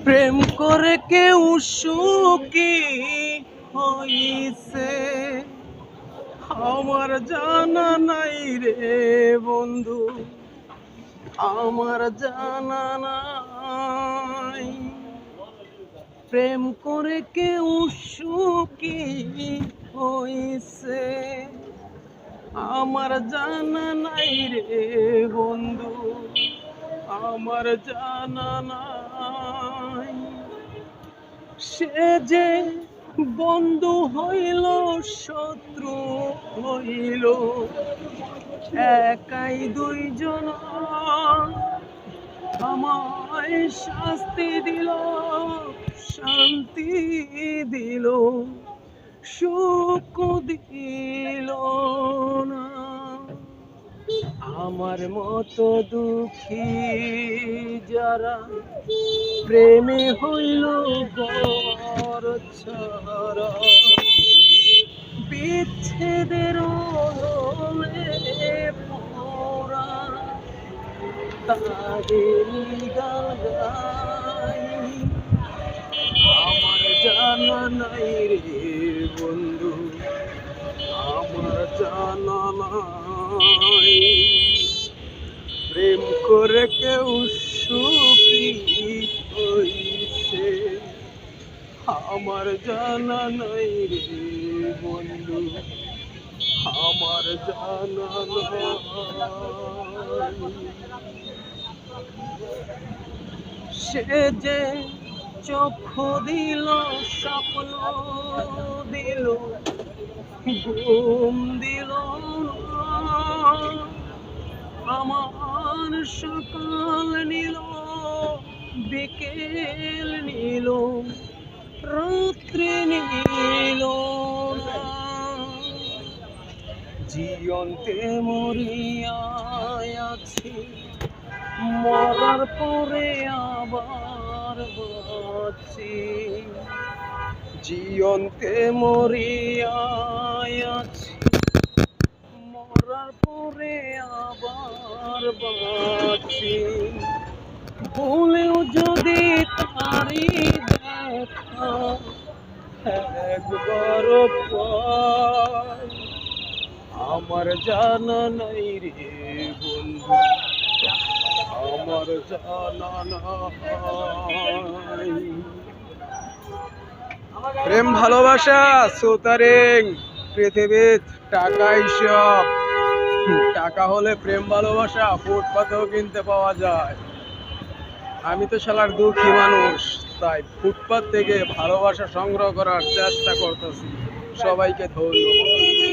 প্রেম করে কেউ সুখী হইছে আমার জানা নাই রে বন্ধু, আমার জানা নাই। প্রেম করে কেউ সুখী হইছে আমার জানা নাই রে বন্ধু, আমার জানা নাই। সে যে বন্ধু হইল শত্রু হইল, একাই দুইজন আমায় শাস্তি দিল, শান্তি দিল, সুখ দিল না। আমার মতো দুঃখী যারা প্রেমে হইল ঘর ছাড়া, বিচ্ছেদের পড়া তাদের গান গাই। আমার জানা নাই রে বন্ধু, আমার জানা নাই। প্রেম করে কেউ সুখী হইছে আমার জানা নাই রে বন্ধু, আমার জানা নাই। সে যে চক্ষু দিল, স্বপ্ন দিল, ঘুম দিল আমার সকাল নিল, বিকেল নিল, রাত্রি নিল না। জীবন্তে মরিয়া আছি, মরার পরে আবার বাঁচি। জীবন্তে মরিয়া আছি, মরার পরে আবার বাঁচি। ভুলেও যদি তারি দেখা একবার পাই, আমার জানা নাই রে বন্ধু, আমার জানা নাই। প্রেম ভালোবাসা সুতারিং পৃথিবীর টাকাই সব। টাকা হলে প্রেম ভালোবাসা ফুটপাতেও কিনতে পাওয়া যায়। আমি তো শালার দুঃখী মানুষ, তাই ফুটপাত থেকে ভালোবাসা সংগ্রহ করার চেষ্টা করতেছি। সবাইকে ধন্যবাদ।